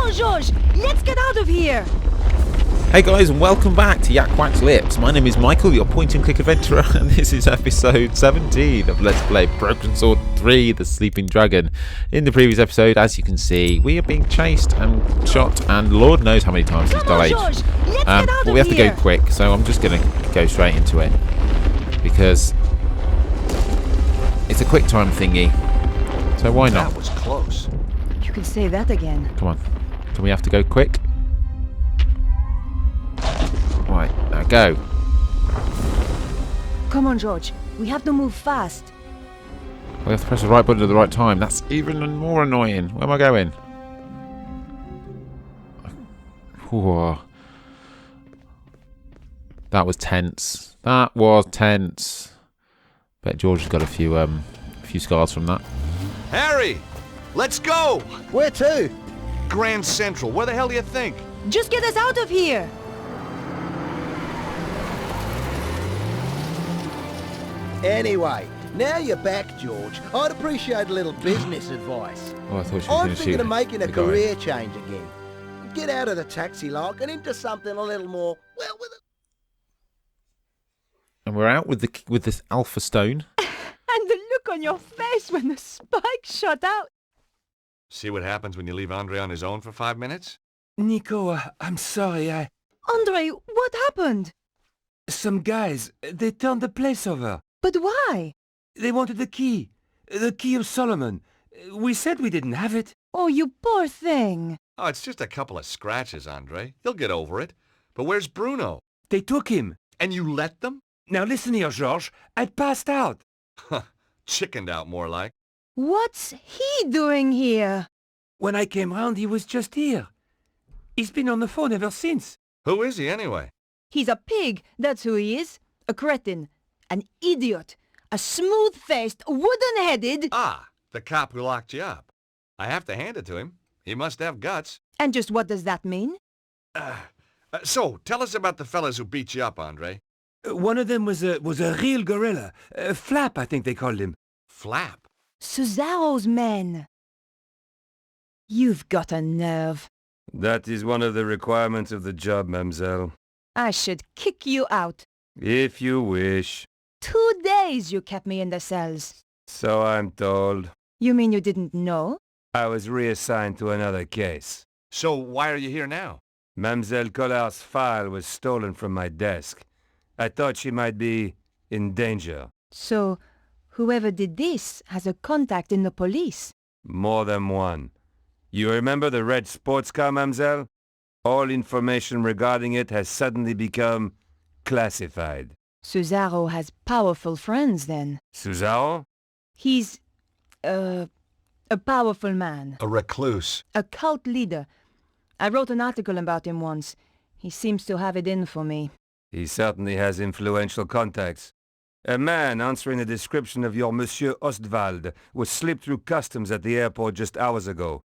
on, George! Let's get out of here! Hey guys, and welcome back to YakWaxLips. My name is Michael, your point-and-click adventurer, and this is episode 17 of Let's Play Broken Sword 3, The Sleeping Dragon. In the previous episode, as you can see, we are being chased and shot, and Lord knows how many times he's died. But we have to go quick, so I'm just going to go straight into it, because it's a quick time thingy, so why not? That was close. You can say that again. Come on, do we have to go quick? Right, now go. Come on, George. We have to move fast. We have to press the right button at the right time. That's even more annoying. Where am I going? Whoa. That was tense. That was tense. Bet George has got a few scars from that. Harry! Let's go! Where to? Grand Central. Where the hell do you think? Just get us out of here! Anyway, now you're back, George. I'd appreciate a little business advice. Oh, I thought she was I'm going to shoot thinking of making a the guy. career change again. Get out of the taxi like and into something a little more, well, with a... And we're out with this Alpha Stone. And the look on your face when the spike shot out. See what happens when you leave Andre on his own for 5 minutes? Nico, I'm sorry, Andre, what happened? Some guys, they turned the place over. But why? They wanted the key of Solomon. We said we didn't have it. Oh, you poor thing. Oh, it's just a couple of scratches, Andre. He'll get over it. But where's Bruno? They took him. And you let them? Now listen here, Georges. I passed out. Huh. Chickened out, more like. What's he doing here? When I came round, he was just here. He's been on the phone ever since. Who is he, anyway? He's a pig, that's who he is. A cretin. An idiot. A smooth-faced, wooden-headed... Ah, the cop who locked you up. I have to hand it to him. He must have guts. And just what does that mean? So, tell us about the fellas who beat you up, Andre. One of them was a real gorilla. Flap, I think they called him. Flap? Cesaro's men. You've got a nerve. That is one of the requirements of the job, mademoiselle. I should kick you out. If you wish. 2 days you kept me in the cells. So I'm told. You mean you didn't know? I was reassigned to another case. So, why are you here now? Mademoiselle Collard's file was stolen from my desk. I thought she might be in danger. So, whoever did this has a contact in the police? More than one. You remember the red sports car, mademoiselle? All information regarding it has suddenly become classified. Cesaro has powerful friends, then. Cesaro? He's, a powerful man. A recluse. A cult leader. I wrote an article about him once. He seems to have it in for me. He certainly has influential contacts. A man answering the description of your Monsieur Ostwald was slipped through customs at the airport just hours ago.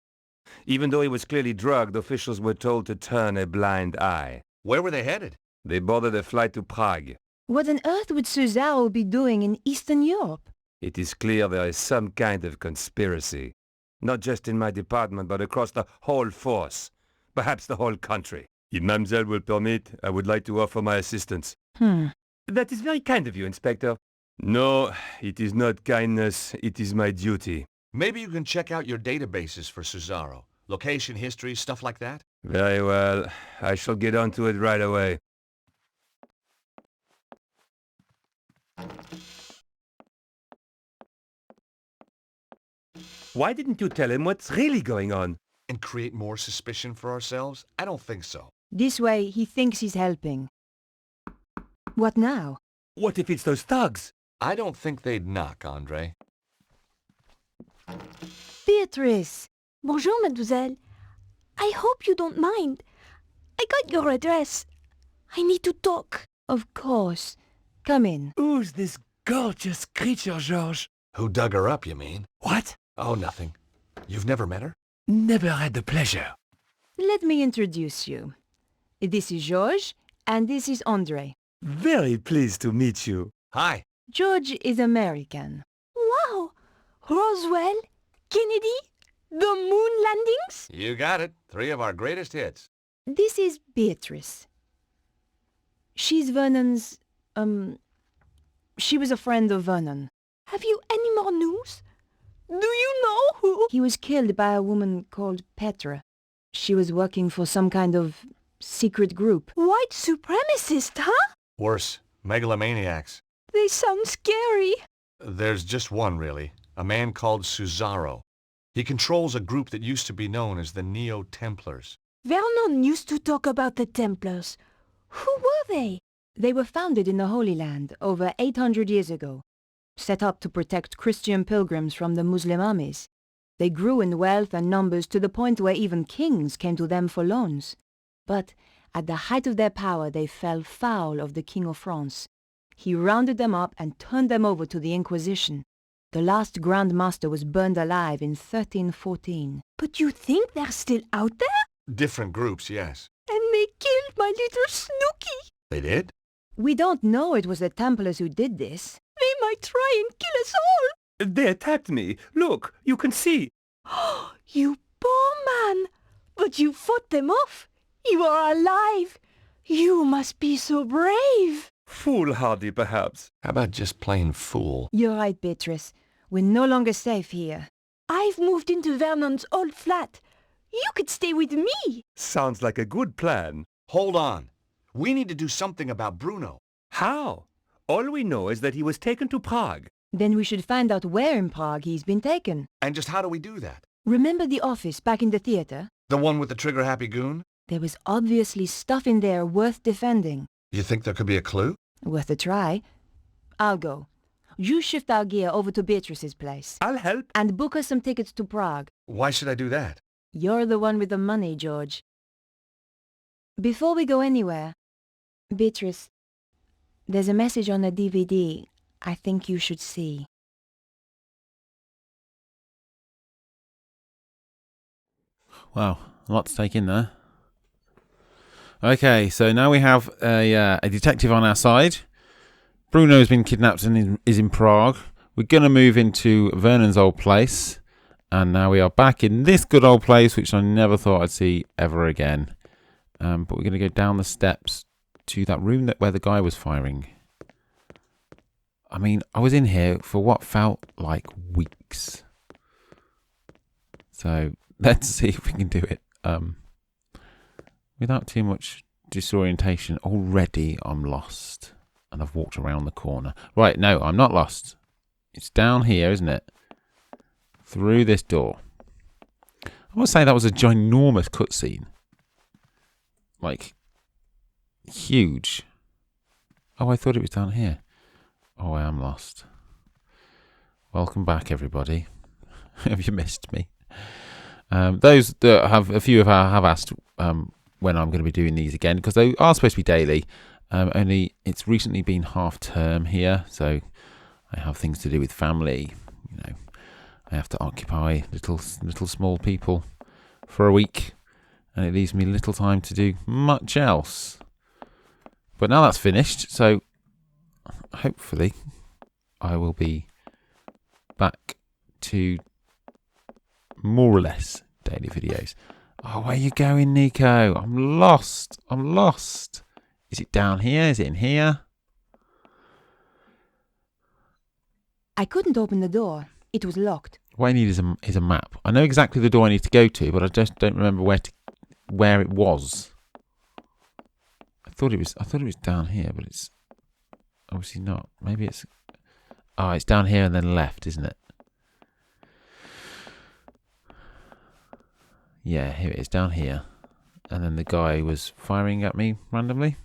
Even though he was clearly drugged, officials were told to turn a blind eye. Where were they headed? They boarded a flight to Prague. What on earth would Cesaro be doing in Eastern Europe? It is clear there is some kind of conspiracy. Not just in my department, but across the whole force. Perhaps the whole country. If mademoiselle will permit, I would like to offer my assistance. That is very kind of you, Inspector. No, it is not kindness. It is my duty. Maybe you can check out your databases for Cesaro. Location history, stuff like that? Very well. I shall get onto it right away. Why didn't you tell him what's really going on? And create more suspicion for ourselves? I don't think so. This way, he thinks he's helping. What now? What if it's those thugs? I don't think they'd knock, Andre. Beatrice! Bonjour, mademoiselle. I hope you don't mind. I got your address. I need to talk. Of course. Come in. Who's this gorgeous creature, Georges? Who dug her up, you mean? What? Oh, nothing. You've never met her? Never had the pleasure. Let me introduce you. This is George, and this is Andre. Very pleased to meet you. Hi. George is American. Wow! Roswell? Kennedy? The moon landings? You got it. 3 of our greatest hits. This is Beatrice. She's Vernon's, she was a friend of Vernon. Have you any more news? Do you know who? He was killed by a woman called Petra. She was working for some kind of secret group. White supremacist, huh? Worse, megalomaniacs. They sound scary. There's just one, really. A man called Cesaro. He controls a group that used to be known as the Neo-Templars. Vernon used to talk about the Templars. Who were they? They were founded in the Holy Land over 800 years ago, set up to protect Christian pilgrims from the Muslim armies. They grew in wealth and numbers to the point where even kings came to them for loans. But at the height of their power, they fell foul of the King of France. He rounded them up and turned them over to the Inquisition. The last Grand Master was burned alive in 1314. But you think they're still out there? Different groups, yes. And they killed my little Snooky. They did? We don't know it was the Templars who did this. They might try and kill us all. They attacked me. Look, you can see. You poor man. But you fought them off. You are alive. You must be so brave. Foolhardy, perhaps. How about just plain fool? You're right, Beatrice. We're no longer safe here. I've moved into Vernon's old flat. You could stay with me. Sounds like a good plan. Hold on. We need to do something about Bruno. How? All we know is that he was taken to Prague. Then we should find out where in Prague he's been taken. And just how do we do that? Remember the office back in the theatre? The one with the trigger-happy goon? There was obviously stuff in there worth defending. You think there could be a clue? Worth a try. I'll go. You shift our gear over to Beatrice's place. I'll help. And book us some tickets to Prague. Why should I do that? You're the one with the money, George. Before we go anywhere, Beatrice, there's a message on the DVD I think you should see. Wow, a lot to take in there. Okay, so now we have a detective on our side. Bruno has been kidnapped and is in Prague. We're going to move into Vernon's old place. And now we are back in this good old place, which I never thought I'd see ever again. But we're going to go down the steps to that room where the guy was firing. I mean, I was in here for what felt like weeks. So let's see if we can do it without too much disorientation. Already I'm lost and I've walked around the corner. Right, no, I'm not lost. It's down here, isn't it? Through this door. I want to say that was a ginormous cutscene. Like, huge. Oh, I thought it was down here. Oh, I am lost. Welcome back, everybody. Have you missed me? Those that have, a few of our have asked when I'm going to be doing these again, because they are supposed to be daily. Only it's recently been half term here, so I have things to do with family. You know, I have to occupy little small people for a week, and it leaves me little time to do much else. But now that's finished, so hopefully I will be back to more or less daily videos. Oh, where are you going, Nico? I'm lost. Is it down here? Is it in here? I couldn't open the door. It was locked. What I need is a map. I know exactly the door I need to go to, but I just don't remember where it was. I thought it was down here, but it's obviously not. Maybe it's it's down here and then left, isn't it? Yeah, here it is, down here. And then the guy was firing at me randomly.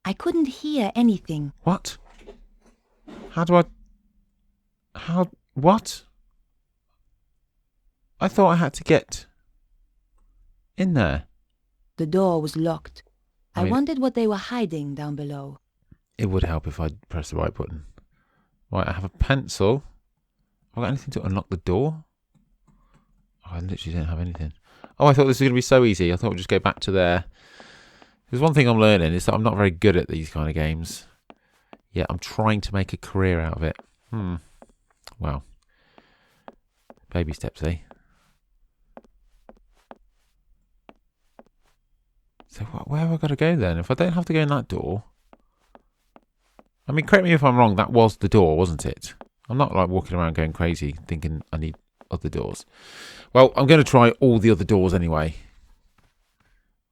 I couldn't hear anything. What? What? I thought I had to get in there. The door was locked. I I mean, wondered what they were hiding down below. It would help if I pressed the right button. Right, I have a pencil. Have I got anything to unlock the door? Oh, I literally don't have anything. Oh, I thought this was going to be so easy. I thought we'd just go back to there. There's one thing I'm learning is that I'm not very good at these kind of games. Yeah, I'm trying to make a career out of it. Well, Baby steps, eh? So where have I got to go then? If I don't have to go in that door... I mean, correct me if I'm wrong, that was the door, wasn't it? I'm not like walking around going crazy thinking I need other doors. Well, I'm going to try all the other doors anyway.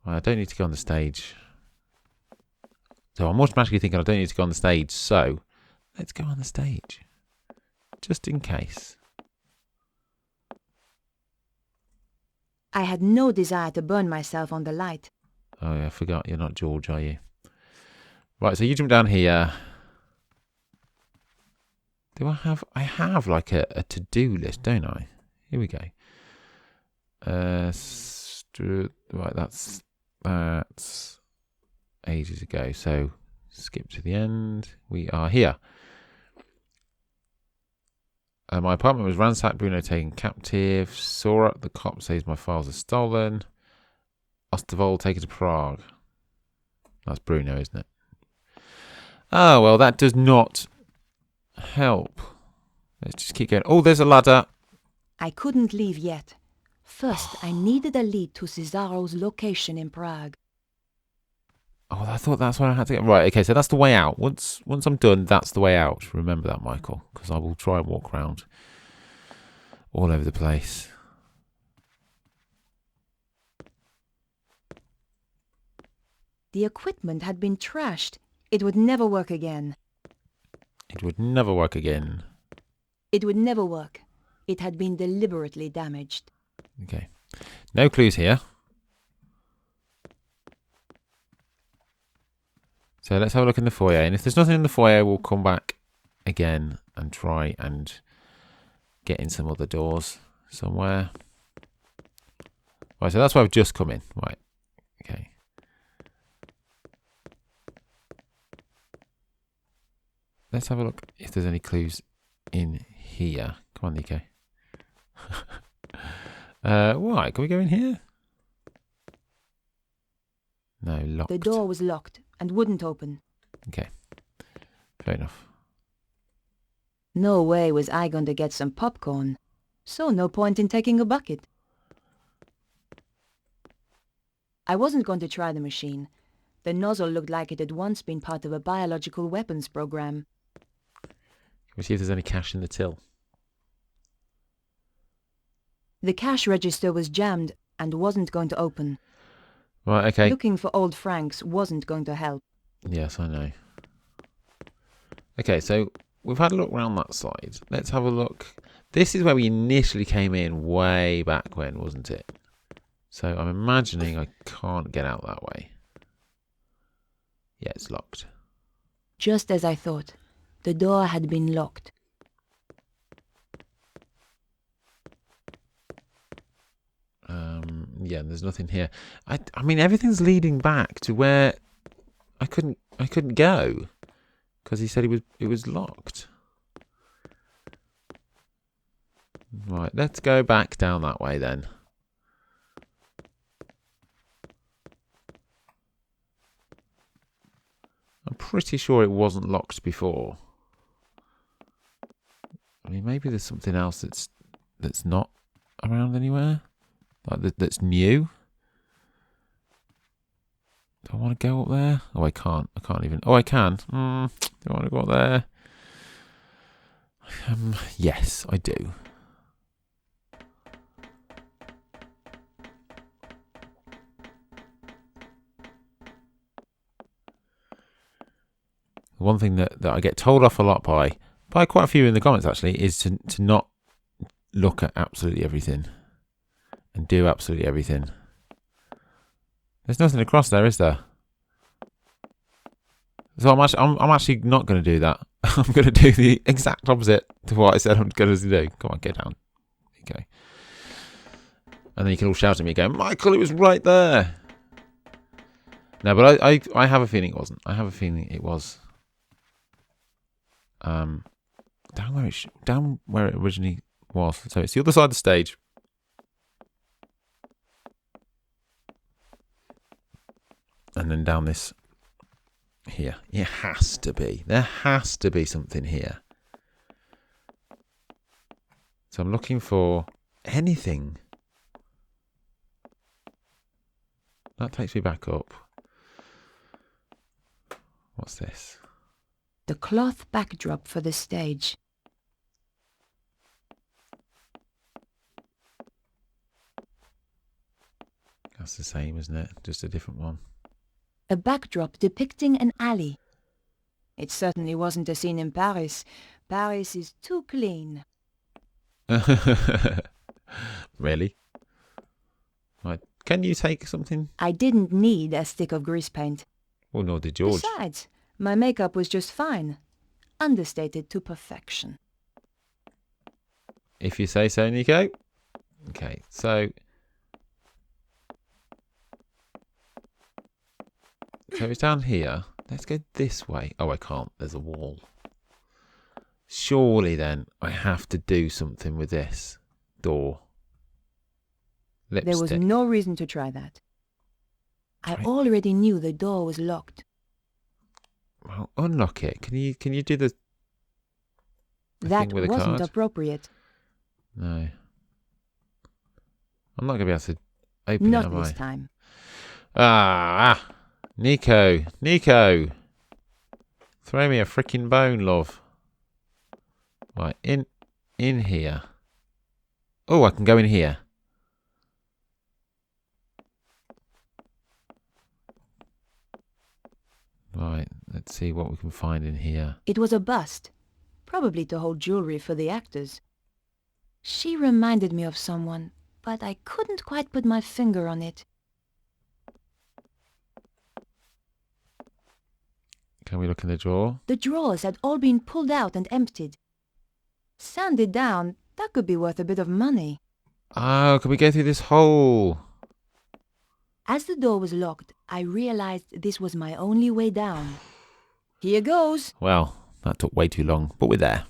Well, I don't need to go on the stage. So I'm automatically thinking I don't need to go on the stage. So let's go on the stage. Just in case. I had no desire to burn myself on the light. Oh yeah, I forgot you're not George, are you? Right, so you jump down here. Do I have... I have like a to-do list, don't I? Here we go. Right, that's ages ago. So skip to the end. We are here. My apartment was ransacked, Bruno taken captive. Sora, the cop says my files are stolen. Ostevol taken to Prague. That's Bruno, isn't it? Oh, well, that does not help. Let's just keep going. Oh, there's a ladder. I couldn't leave yet. First, I needed a lead to Cesaro's location in Prague. Oh, I thought that's where I had to get. Right, okay, so that's the way out. Once I'm done, that's the way out. Remember that, Michael, because I will try and walk around all over the place. The equipment had been trashed. It would never work again. It would never work again. It would never work. It had been deliberately damaged. Okay. No clues here. So let's have a look in the foyer. And if there's nothing in the foyer, we'll come back again and try and get in some other doors somewhere. Right, so that's where I've just come in. Right. Okay. Let's have a look if there's any clues in here. Come on, Nico. Why? Can we go in here? No, locked. The door was locked and wouldn't open. Okay. Fair enough. No way was I going to get some popcorn. So no point in taking a bucket. I wasn't going to try the machine. The nozzle looked like it had once been part of a biological weapons program. Can we see if there's any cash in the till? The cash register was jammed and wasn't going to open. Right, okay. Looking for old francs wasn't going to help. Yes, I know. Okay, so we've had a look around that side. Let's have a look. This is where we initially came in way back when, wasn't it? So I'm imagining I can't get out that way. Yeah, it's locked. Just as I thought. The door had been locked. Yeah, there's nothing here. I mean, everything's leading back to where I couldn't go because he said it was locked. Right, let's go back down that way then. I'm pretty sure it wasn't locked before. I mean, maybe there's something else that's not around anywhere. Like that's new. Do I want to go up there? Oh, I can't. I can't even. Oh, I can. Do I want to go up there? Yes, I do. One thing that I get told off a lot by quite a few in the comments actually is to not look at absolutely everything and do absolutely everything. There's nothing across there, is there? So I'm actually not going to do that. I'm going to do the exact opposite to what I said I'm going to do. Come on, get down. Okay. And then you can all shout at me going, Michael, it was right there. No, but I have a feeling it wasn't. I have a feeling it was. Down where it originally was. So it's the other side of the stage. And then down this here. It has to be. There has to be something here. So I'm looking for anything. That takes me back up. What's this? The cloth backdrop for the stage. That's the same, isn't it? Just a different one. A backdrop depicting an alley. It certainly wasn't a scene in Paris. Paris is too clean. Really? Right. Can you take something? I didn't need a stick of grease paint. Well, nor did George. Besides, my makeup was just fine. Understated to perfection. If you say so, Nico. Okay, so it's down here. Let's go this way. Oh, I can't. There's a wall. Surely then I have to do something with this door. Lipstick. There was no reason to try that. I already knew the door was locked. Well, unlock it. Can you do the That thing with a wasn't card? Appropriate. No. I'm not going to be able to open it, Not am this I? time. Nico. Throw me a freaking bone, love. Right, in here. Oh, I can go in here. Right, let's see what we can find in here. It was a bust, probably to hold jewelry for the actors. She reminded me of someone, but I couldn't quite put my finger on it. Can we look in the drawer? The drawers had all been pulled out and emptied. Sanded down, that could be worth a bit of money. Oh, can we go through this hole? As the door was locked, I realized this was my only way down. Here goes. Well, that took way too long, but we're there.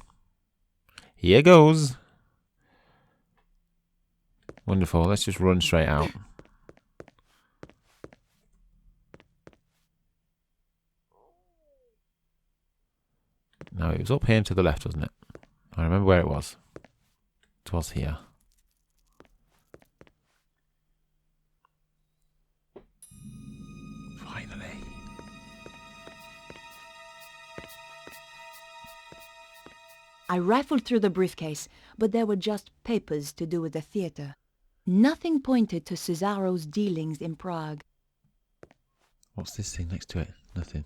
Here goes. Wonderful. Let's just run straight out. No, it was up here and to the left, wasn't it? I remember where it was. It was here. Finally. I rifled through the briefcase, but there were just papers to do with the theatre. Nothing pointed to Cesaro's dealings in Prague. What's this thing next to it? Nothing.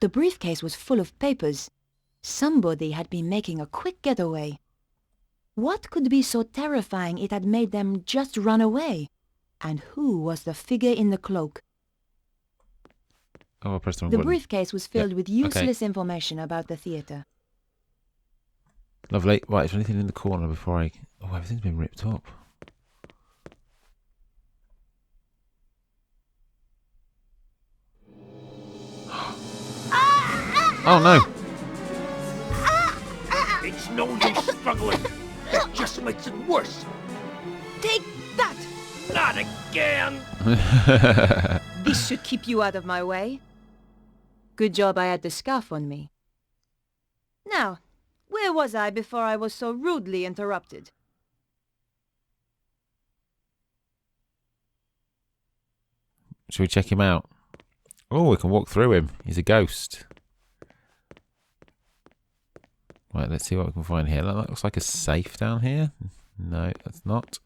The briefcase was full of papers. Somebody had been making a quick getaway. What could be so terrifying it had made them just run away? And who was the figure in the cloak? Oh, I pressed the wrong The button. briefcase was filled Yep, with okay. useless information about the theatre. Lovely. Right, is there anything in the corner before I... Oh, everything's been ripped up. Oh, no. It's no use struggling. That just makes it worse. Take that! Not again! This should keep you out of my way. Good job I had the scarf on me. Now, where was I before I was so rudely interrupted? Should we check him out? Oh, we can walk through him. He's a ghost. Right, let's see what we can find here. That looks like a safe down here. No, that's not.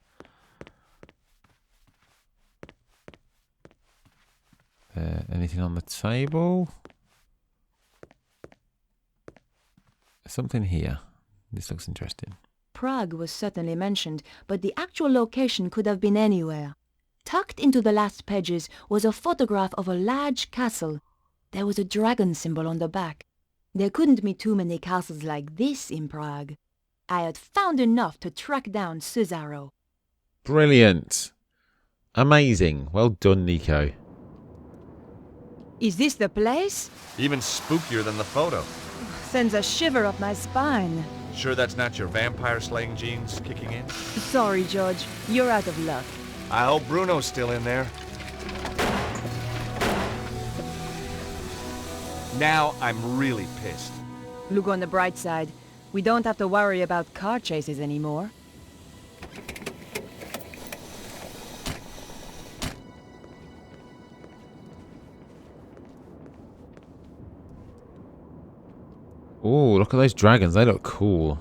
Anything on the table? Something here. This looks interesting. Prague was certainly mentioned, but the actual location could have been anywhere. Tucked into the last pages was a photograph of a large castle. There was a dragon symbol on the back. There couldn't be too many castles like this in Prague. I had found enough to track down Cesaro. Brilliant. Amazing. Well done, Nico. Is this the place? Even spookier than the photo. Sends a shiver up my spine. Sure that's not your vampire-slaying genes kicking in? Sorry, George. You're out of luck. I hope Bruno's still in there. Now I'm really pissed. Look on the bright side. We don't have to worry about car chases anymore. Oh, look at those dragons. They look cool.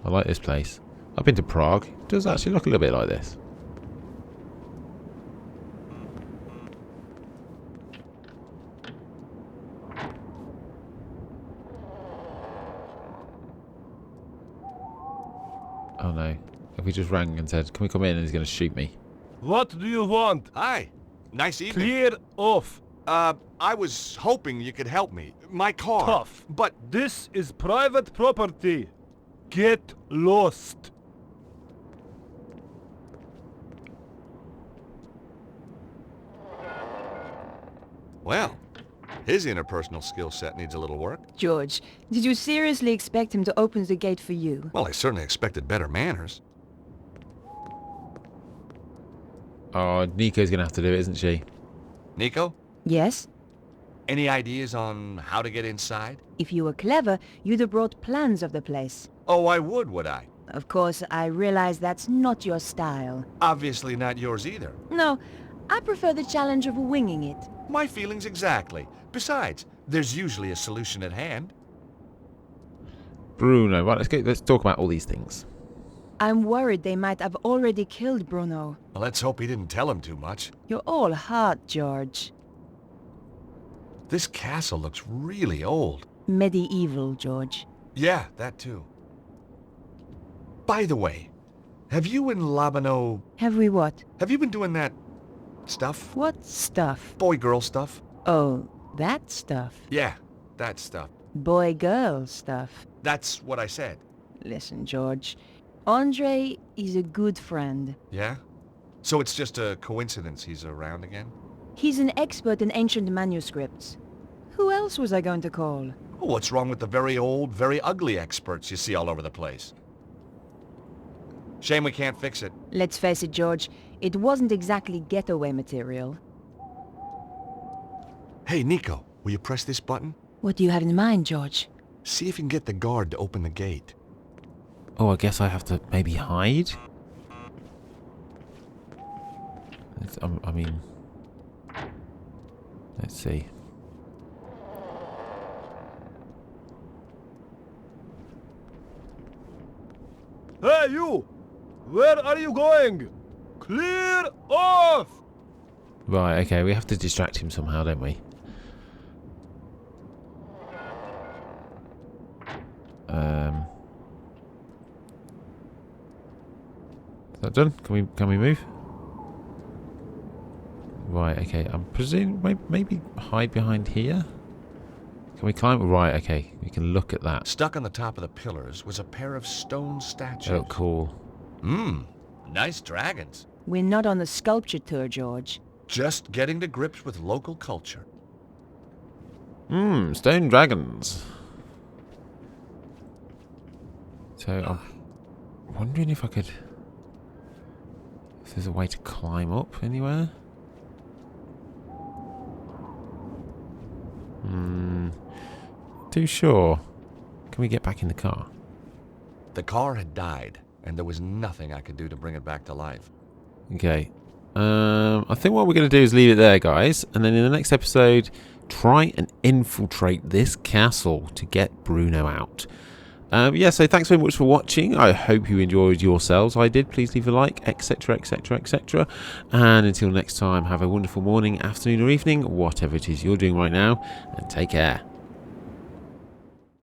I like this place. I've been to Prague. It does actually look a little bit like this. Oh no. If we just rang and said, can we come in, and he's going to shoot me. What do you want? Hi. Nice evening. Clear off. I was hoping you could help me. My car. Tough. But This is private property. Get lost. well, his interpersonal skill set needs a little work. George, did you seriously expect him to open the gate for you? Well, I certainly expected better manners. Oh, Nico's going to have to do it, isn't she? Nico, Yes? any ideas on how to get inside? If you were clever, you'd have brought plans of the place. Oh, I would I? Of course, I realize that's not your style. Obviously not yours either. No, I prefer the challenge of winging it. My feelings exactly. Besides, there's usually a solution at hand. Bruno. Right, let's talk about all these things. I'm worried they might have already killed Bruno. Well, let's hope he didn't tell him too much. You're all heart, George. This castle looks really old. Medieval, George. Yeah, that too. By the way, have you and Labano... Have we what? Have you been doing that stuff? What stuff? Boy-girl stuff? Oh, that stuff. Yeah, that stuff. Boy-girl stuff. That's what I said. Listen, George. Andre is a good friend. Yeah? So it's just a coincidence he's around again? He's an expert in ancient manuscripts. Who else was I going to call? Oh, what's wrong with the very old, very ugly experts you see all over the place? Shame we can't fix it. Let's face it, George. It wasn't exactly getaway material. Hey, Nico, will you press this button? What do you have in mind, George? See if you can get the guard to open the gate. Oh, I guess I have to maybe hide? I mean... Let's see. Hey, you! Where are you going? Clear off! Right, okay, we have to distract him somehow, don't we? Is that done? Can we move? Right, okay. I'm presuming maybe hide behind here. Can we climb? Right, okay. We can look at that. Stuck on the top of the pillars was a pair of stone statues. Oh, cool. Nice dragons. We're not on the sculpture tour, George. Just getting to grips with local culture. Stone dragons. So I'm wondering if there's a way to climb up anywhere. Too sure. Can we get back in the car? The car had died, and there was nothing I could do to bring it back to life. Okay. I think what we're going to do is leave it there, guys. And then in the next episode, try and infiltrate this castle to get Bruno out. Yeah, so thanks very much for watching. I hope you enjoyed yourselves. I did. Please leave a like, etc, etc, etc. And until next time, have a wonderful morning, afternoon or evening, whatever it is you're doing right now. And take care.